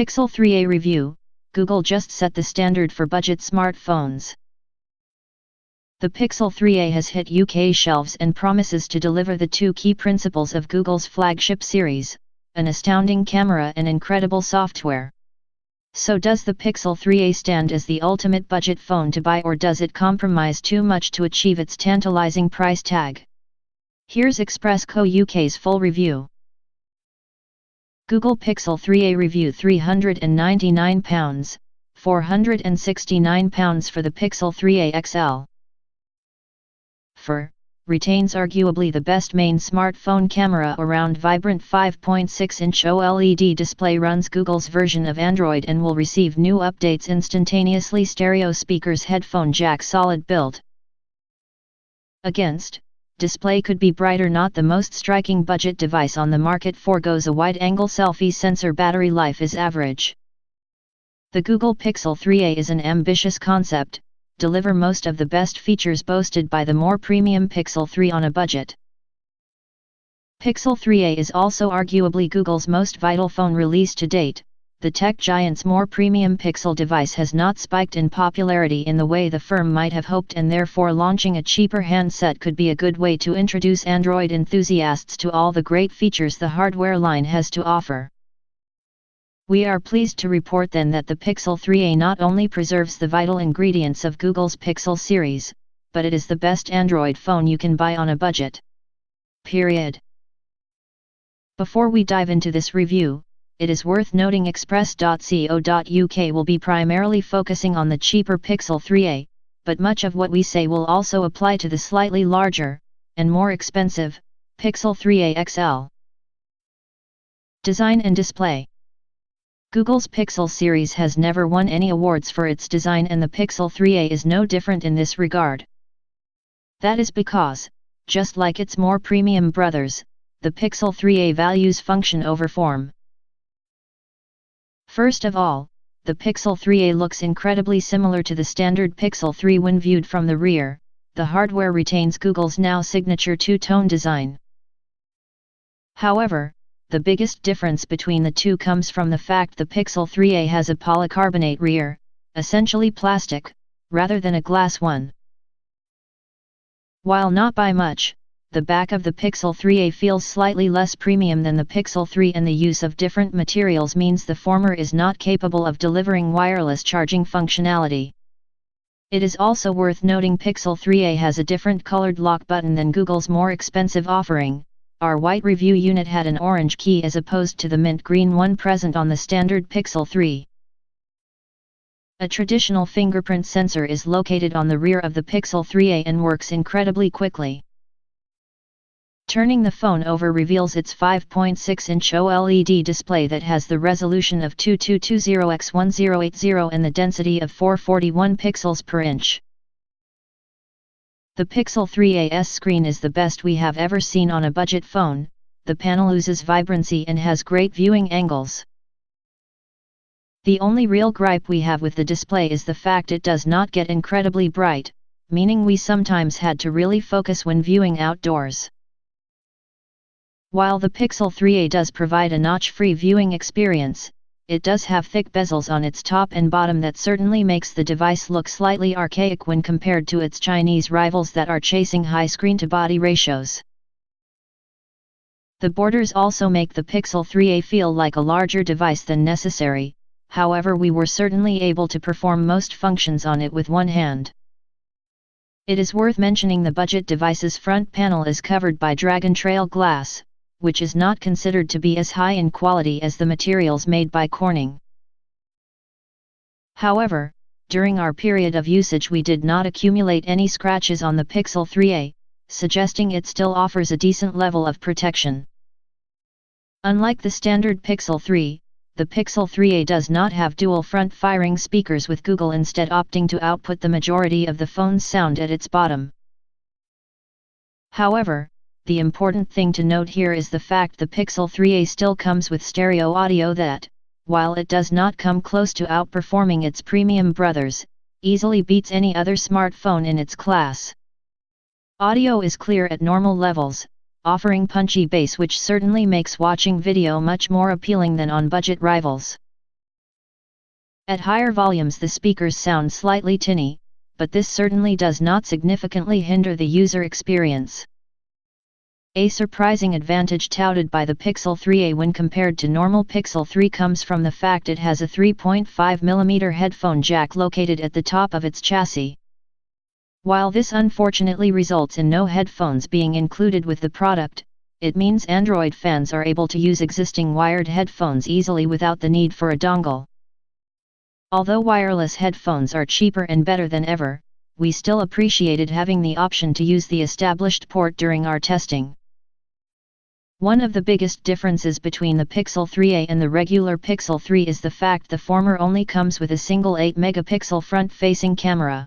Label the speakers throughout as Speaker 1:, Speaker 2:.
Speaker 1: Pixel 3a review, Google just set the standard for budget smartphones. The Pixel 3a has hit UK shelves and promises to deliver the two key principles of Google's flagship series, an astounding camera and incredible software. So does the Pixel 3a stand as the ultimate budget phone to buy, or does it compromise too much to achieve its tantalizing price tag? Here's Express Co UK's full review. Google Pixel 3a review £399, £469 for the Pixel 3a XL. Retains arguably the best main smartphone camera around. Vibrant 5.6-inch OLED display runs Google's version of Android and will receive new updates instantaneously. Stereo speakers, headphone jack, solid build. Against, display could be brighter, not the most striking budget device on the market. Forgoes a wide-angle selfie sensor. Battery life is average. The Google Pixel 3a is an ambitious concept, deliver most of the best features boasted by the more premium Pixel 3 on a budget. Pixel 3a is also arguably Google's most vital phone release to date. The tech giant's more premium Pixel device has not spiked in popularity in the way the firm might have hoped, and therefore launching a cheaper handset could be a good way to introduce Android enthusiasts to all the great features the hardware line has to offer. We are pleased to report then that the Pixel 3a not only preserves the vital ingredients of Google's Pixel series, but it is the best Android phone you can buy on a budget. Period. Before we dive into this review, it is worth noting Express.co.uk will be primarily focusing on the cheaper Pixel 3a, but much of what we say will also apply to the slightly larger, and more expensive, Pixel 3a XL. Design and display. Google's Pixel series has never won any awards for its design, and the Pixel 3a is no different in this regard. That is because, just like its more premium brothers, the Pixel 3a values function over form. First of all, the Pixel 3a looks incredibly similar to the standard Pixel 3 when viewed from the rear. The hardware retains Google's now signature two-tone design. However, the biggest difference between the two comes from the fact the Pixel 3a has a polycarbonate rear, essentially plastic, rather than a glass one. While not by much, the back of the Pixel 3a feels slightly less premium than the Pixel 3, and the use of different materials means the former is not capable of delivering wireless charging functionality. It is also worth noting Pixel 3a has a different colored lock button than Google's more expensive offering. Our white review unit had an orange key as opposed to the mint green one present on the standard Pixel 3. A traditional fingerprint sensor is located on the rear of the Pixel 3a and works incredibly quickly. Turning the phone over reveals its 5.6-inch OLED display that has the resolution of 2220x1080 and the density of 441 pixels per inch. The Pixel 3a's screen is the best we have ever seen on a budget phone. The panel oozes vibrancy and has great viewing angles. The only real gripe we have with the display is the fact it does not get incredibly bright, meaning we sometimes had to really focus when viewing outdoors. While the Pixel 3a does provide a notch-free viewing experience, it does have thick bezels on its top and bottom that certainly makes the device look slightly archaic when compared to its Chinese rivals that are chasing high screen-to-body ratios. The borders also make the Pixel 3a feel like a larger device than necessary. However, we were certainly able to perform most functions on it with one hand. It is worth mentioning the budget device's front panel is covered by Dragon Trail glass, which is not considered to be as high in quality as the materials made by Corning. However, during our period of usage we did not accumulate any scratches on the Pixel 3a, suggesting it still offers a decent level of protection. Unlike the standard Pixel 3, the Pixel 3a does not have dual front-firing speakers, with Google instead opting to output the majority of the phone's sound at its bottom. However, the important thing to note here is the fact the Pixel 3a still comes with stereo audio that, while it does not come close to outperforming its premium brothers, easily beats any other smartphone in its class. Audio is clear at normal levels, offering punchy bass which certainly makes watching video much more appealing than on budget rivals. At higher volumes the speakers sound slightly tinny, but this certainly does not significantly hinder the user experience. A surprising advantage touted by the Pixel 3a when compared to normal Pixel 3 comes from the fact it has a 3.5mm headphone jack located at the top of its chassis. While this unfortunately results in no headphones being included with the product, it means Android fans are able to use existing wired headphones easily without the need for a dongle. Although wireless headphones are cheaper and better than ever, we still appreciated having the option to use the established port during our testing. One of the biggest differences between the Pixel 3a and the regular Pixel 3 is the fact the former only comes with a single 8-megapixel front-facing camera.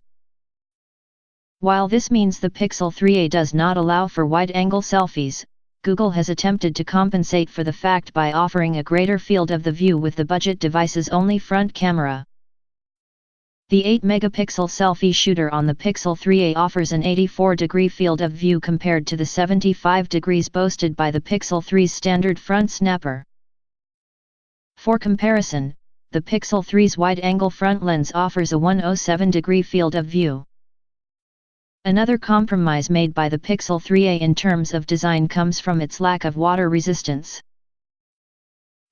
Speaker 1: While this means the Pixel 3a does not allow for wide-angle selfies, Google has attempted to compensate for the fact by offering a greater field of the view with the budget device's only front camera. The 8-megapixel selfie shooter on the Pixel 3a offers an 84-degree field of view compared to the 75 degrees boasted by the Pixel 3's standard front snapper. For comparison, the Pixel 3's wide-angle front lens offers a 107-degree field of view. Another compromise made by the Pixel 3a in terms of design comes from its lack of water resistance.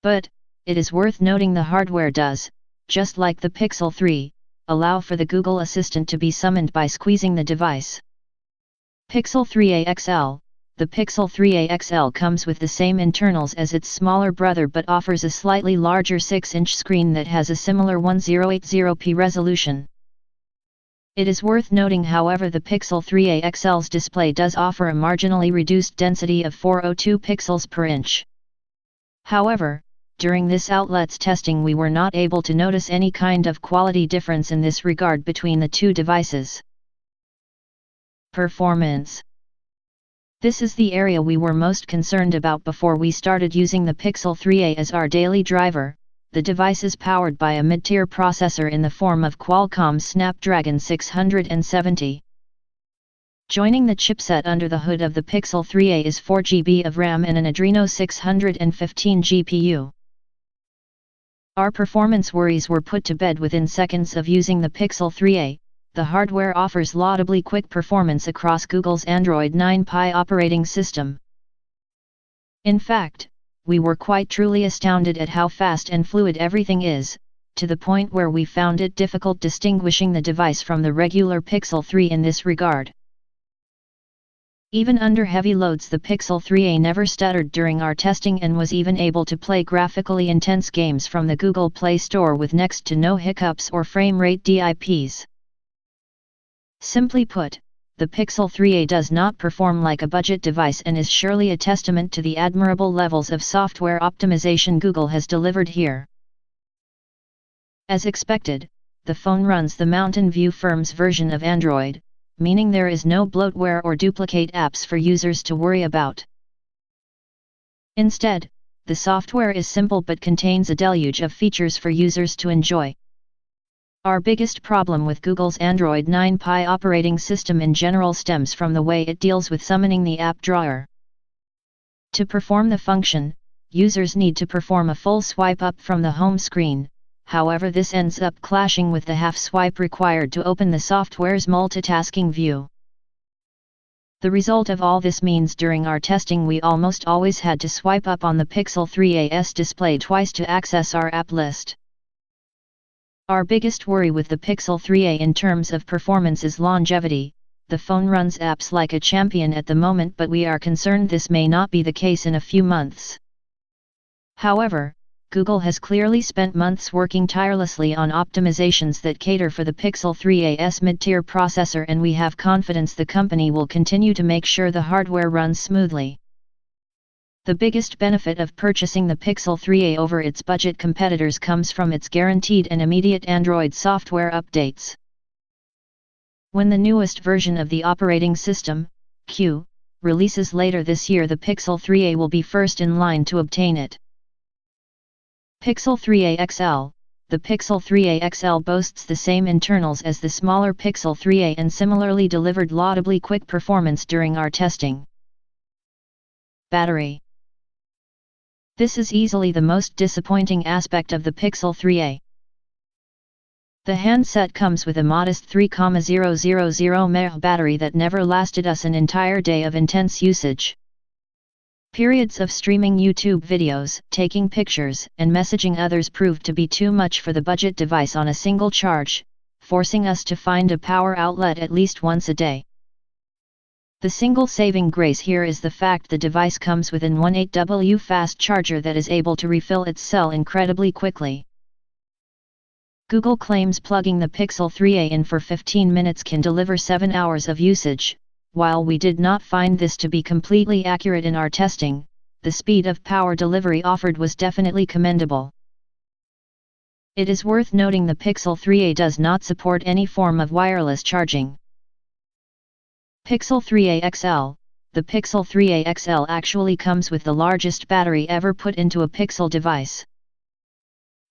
Speaker 1: But, it is worth noting the hardware does, just like the Pixel 3, allow for the Google Assistant to be summoned by squeezing the device. Pixel 3a XL. The Pixel 3a XL comes with the same internals as its smaller brother but offers a slightly larger 6-inch screen that has a similar 1080p resolution. It is worth noting however the Pixel 3a XL's display does offer a marginally reduced density of 402 pixels per inch. However, during this outlet's testing we were not able to notice any kind of quality difference in this regard between the two devices. Performance. This is the area we were most concerned about before we started using the Pixel 3a as our daily driver. The device is powered by a mid-tier processor in the form of Qualcomm's Snapdragon 670. Joining the chipset under the hood of the Pixel 3a is 4GB of RAM and an Adreno 615 GPU. Our performance worries were put to bed within seconds of using the Pixel 3a. The hardware offers laudably quick performance across Google's Android 9 Pie operating system. In fact, we were quite truly astounded at how fast and fluid everything is, to the point where we found it difficult distinguishing the device from the regular Pixel 3 in this regard. Even under heavy loads the Pixel 3a never stuttered during our testing and was even able to play graphically intense games from the Google Play Store with next to no hiccups or frame rate dips. Simply put, the Pixel 3a does not perform like a budget device and is surely a testament to the admirable levels of software optimization Google has delivered here. As expected, the phone runs the Mountain View firm's version of Android, meaning there is no bloatware or duplicate apps for users to worry about. Instead, the software is simple but contains a deluge of features for users to enjoy. Our biggest problem with Google's Android 9 Pie operating system in general stems from the way it deals with summoning the app drawer. To perform the function, users need to perform a full swipe up from the home screen. However, this ends up clashing with the half swipe required to open the software's multitasking view. The result of all this means during our testing we almost always had to swipe up on the Pixel 3a's display twice to access our app list. Our biggest worry with the Pixel 3a in terms of performance is longevity. The phone runs apps like a champion at the moment, but we are concerned this may not be the case in a few months. However, Google has clearly spent months working tirelessly on optimizations that cater for the Pixel 3a's mid-tier processor, and we have confidence the company will continue to make sure the hardware runs smoothly. The biggest benefit of purchasing the Pixel 3a over its budget competitors comes from its guaranteed and immediate Android software updates. When the newest version of the operating system, Q, releases later this year, the Pixel 3a will be first in line to obtain it. Pixel 3a XL. The Pixel 3a XL boasts the same internals as the smaller Pixel 3a and similarly delivered laudably quick performance during our testing. Battery. This is easily the most disappointing aspect of the Pixel 3a. The handset comes with a modest 3,000 mAh battery that never lasted us an entire day of intense usage. Periods of streaming YouTube videos, taking pictures, and messaging others proved to be too much for the budget device on a single charge, forcing us to find a power outlet at least once a day. The single saving grace here is the fact the device comes with an 18W fast charger that is able to refill its cell incredibly quickly. Google claims plugging the Pixel 3a in for 15 minutes can deliver 7 hours of usage. While we did not find this to be completely accurate in our testing, the speed of power delivery offered was definitely commendable. It is worth noting the Pixel 3a does not support any form of wireless charging. Pixel 3a XL. The Pixel 3a XL actually comes with the largest battery ever put into a Pixel device.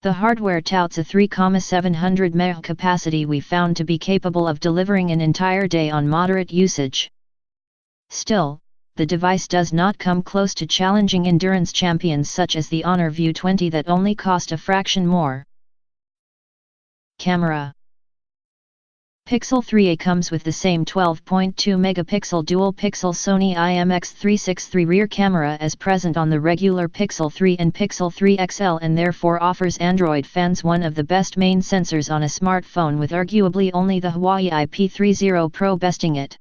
Speaker 1: The hardware touts a 3,700 mAh capacity we found to be capable of delivering an entire day on moderate usage. Still, the device does not come close to challenging endurance champions such as the Honor View 20 that only cost a fraction more. Camera. Pixel 3a comes with the same 12.2 megapixel dual-pixel Sony IMX363 rear camera as present on the regular Pixel 3 and Pixel 3 XL, and therefore offers Android fans one of the best main sensors on a smartphone, with arguably only the Huawei IP30 Pro besting it.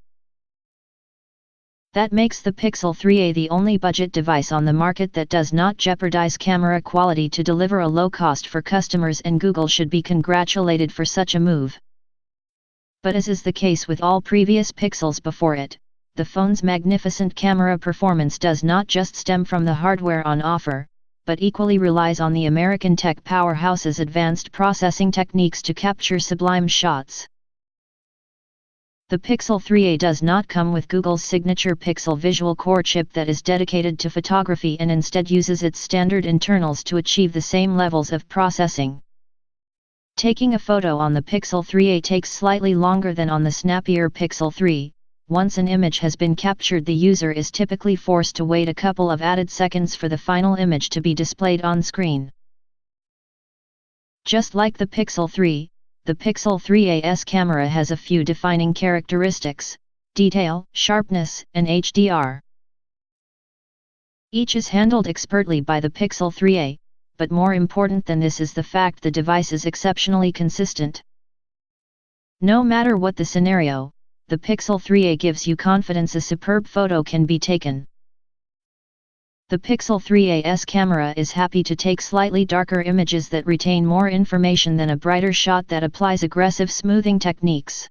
Speaker 1: That makes the Pixel 3a the only budget device on the market that does not jeopardize camera quality to deliver a low cost for customers, and Google should be congratulated for such a move. But as is the case with all previous Pixels before it, the phone's magnificent camera performance does not just stem from the hardware on offer, but equally relies on the American tech powerhouse's advanced processing techniques to capture sublime shots. The Pixel 3a does not come with Google's signature Pixel Visual Core chip that is dedicated to photography, and instead uses its standard internals to achieve the same levels of processing. Taking a photo on the Pixel 3a takes slightly longer than on the snappier Pixel 3. Once an image has been captured, the user is typically forced to wait a couple of added seconds for the final image to be displayed on screen. Just like the Pixel 3, the Pixel 3a's camera has a few defining characteristics: detail, sharpness, and HDR. Each is handled expertly by the Pixel 3a. But more important than this is the fact the device is exceptionally consistent. No matter what the scenario, the Pixel 3a gives you confidence a superb photo can be taken. The Pixel 3a's camera is happy to take slightly darker images that retain more information than a brighter shot that applies aggressive smoothing techniques.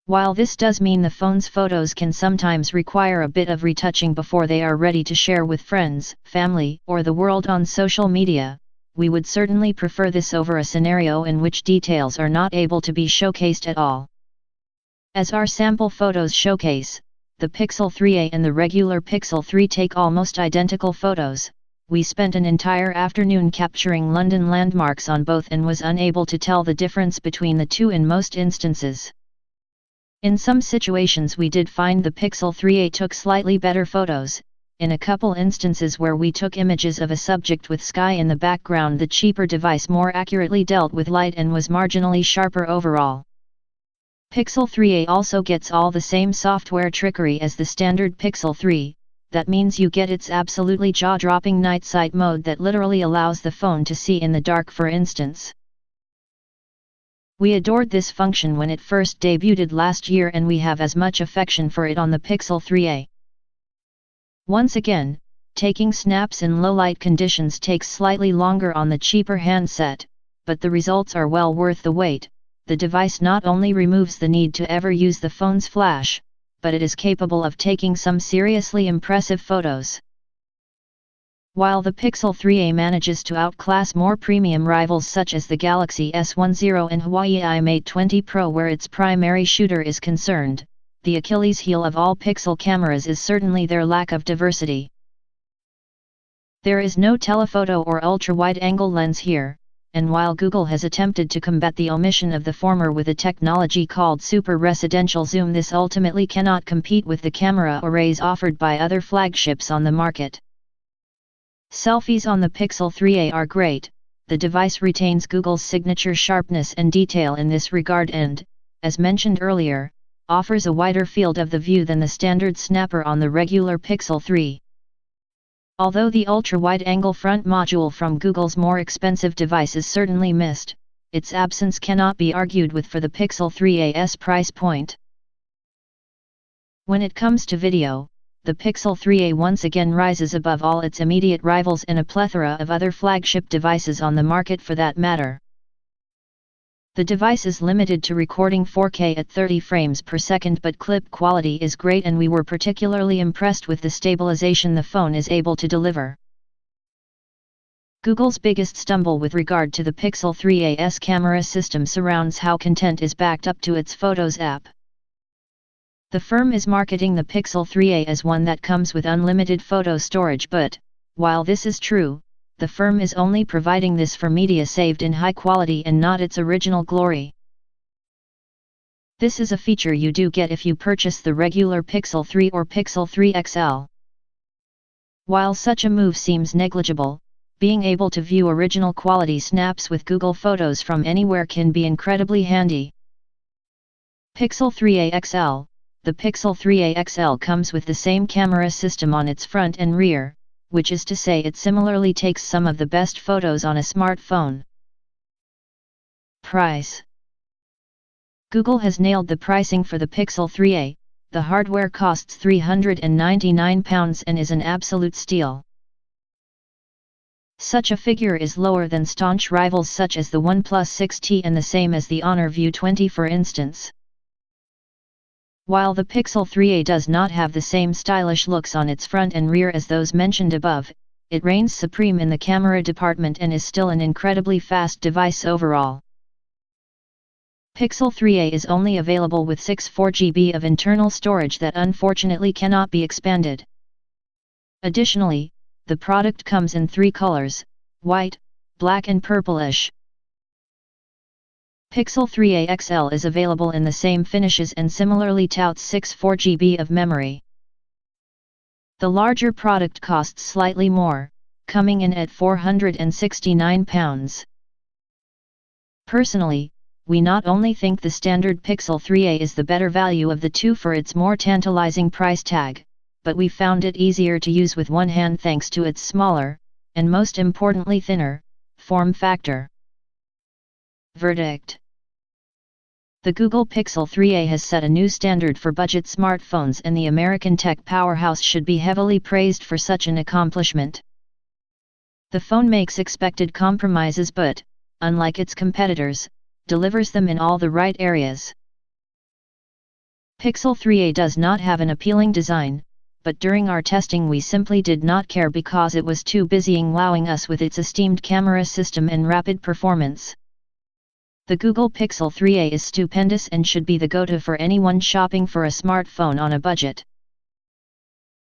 Speaker 1: While this does mean the phone's photos can sometimes require a bit of retouching before they are ready to share with friends, family, or the world on social media, we would certainly prefer this over a scenario in which details are not able to be showcased at all. As our sample photos showcase, the Pixel 3a and the regular Pixel 3 take almost identical photos. We spent an entire afternoon capturing London landmarks on both and was unable to tell the difference between the two in most instances. In some situations we did find the Pixel 3a took slightly better photos. In a couple instances where we took images of a subject with sky in the background, the cheaper device more accurately dealt with light and was marginally sharper overall. Pixel 3a also gets all the same software trickery as the standard Pixel 3, that means you get its absolutely jaw-dropping night sight mode that literally allows the phone to see in the dark, for instance. We adored this function when it first debuted last year, and we have as much affection for it on the Pixel 3a. Once again, taking snaps in low-light conditions takes slightly longer on the cheaper handset, but the results are well worth the wait. The device not only removes the need to ever use the phone's flash, but it is capable of taking some seriously impressive photos. While the Pixel 3a manages to outclass more premium rivals such as the Galaxy S10 and Huawei Mate 20 Pro where its primary shooter is concerned, the Achilles heel of all Pixel cameras is certainly their lack of diversity. There is no telephoto or ultra-wide-angle lens here, and while Google has attempted to combat the omission of the former with a technology called super residential zoom, this ultimately cannot compete with the camera arrays offered by other flagships on the market. Selfies on the Pixel 3a are great. the device retains Google's signature sharpness and detail in this regard and, as mentioned earlier, offers a wider field of the view than the standard snapper on the regular Pixel 3. Although the ultra-wide-angle front module from Google's more expensive device is certainly missed, its absence cannot be argued with for the Pixel 3a's price point. When it comes to video, the Pixel 3a once again rises above all its immediate rivals and a plethora of other flagship devices on the market for that matter. The device is limited to recording 4K at 30 frames per second, but clip quality is great and we were particularly impressed with the stabilization the phone is able to deliver. Google's biggest stumble with regard to the Pixel 3a's camera system surrounds how content is backed up to its Photos app. The firm is marketing the Pixel 3a as one that comes with unlimited photo storage, but, while this is true, the firm is only providing this for media saved in high quality and not its original glory. This is a feature you do get if you purchase the regular Pixel 3 or Pixel 3 XL. While such a move seems negligible, being able to view original quality snaps with Google Photos from anywhere can be incredibly handy. Pixel 3a XL. The Pixel 3a XL comes with the same camera system on its front and rear, which is to say it similarly takes some of the best photos on a smartphone. Price. Google has nailed the pricing for the Pixel 3a, the hardware costs £399 and is an absolute steal. Such a figure is lower than staunch rivals such as the OnePlus 6T and the same as the Honor View 20 for instance. While the Pixel 3a does not have the same stylish looks on its front and rear as those mentioned above, it reigns supreme in the camera department and is still an incredibly fast device overall. Pixel 3a is only available with 64GB of internal storage that unfortunately cannot be expanded. Additionally, the product comes in 3 colors, white, black and purplish. Pixel 3a XL is available in the same finishes and similarly touts 64GB of memory. The larger product costs slightly more, coming in at £469. Personally, we not only think the standard Pixel 3a is the better value of the two for its more tantalizing price tag, but we found it easier to use with one hand thanks to its smaller, and most importantly thinner, form factor. Verdict. The Google Pixel 3a has set a new standard for budget smartphones and the American tech powerhouse should be heavily praised for such an accomplishment. The phone makes expected compromises but, unlike its competitors, delivers them in all the right areas. Pixel 3a does not have an appealing design, but during our testing we simply did not care because it was too busy wowing us with its esteemed camera system and rapid performance. The Google Pixel 3a is stupendous and should be the go-to for anyone shopping for a smartphone on a budget.